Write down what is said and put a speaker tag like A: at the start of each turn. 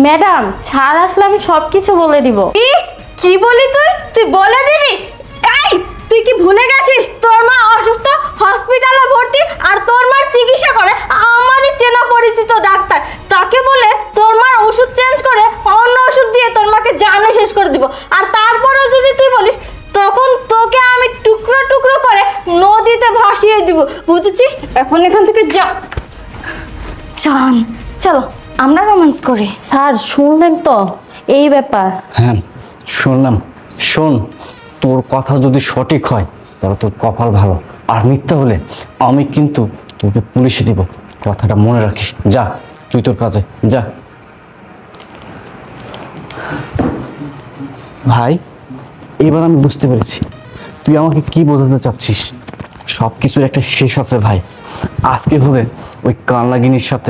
A: Madam ছাড় আসলে আমি সবকিছু বলে দিব।
B: কি বলি তুই বলে দিবি? এই তুই কি ভুলে গেছিস তোর মা অসুস্থ, হসপিটালে ভর্তি, আর তোর মার চিকিৎসা করে আমারই চেনা পরিচিত ডাক্তার। তাকে বলে তোর মার ওষুধ চেঞ্জ করে অন্য ওষুধ দিয়ে তোর মাকে জানে শেষ করে দিব। আর তারপরেও যদি তুই বলিস, তখন তোকে আমি টুকরো টুকরো করে নদীতে ভাসিয়ে দিব, বুঝেছিস? এখন এখান থেকে যা। জান, চলো আমরা রোম্যান্স করি।
A: স্যার শুনলেন তো এই ব্যাপার?
C: হ্যাঁ শুনলাম। শোন, তোর কথা যদি সঠিক হয় তাহলে তোর কপাল ভালো, আর মিথ্যা হলে আমি কিন্তু তোকে পুলিশে দিব। কথাটা মনে রাখিস। যা তুই তোর কাজে যা। ভাই, এবার আমি বুঝতে পেরেছি তুই আমাকে কি বোঝাতে চাচ্ছিস। সব কিছুর একটা শেষ আছে ভাই। আজকে হবে ওই কালনাগিনীর সাথে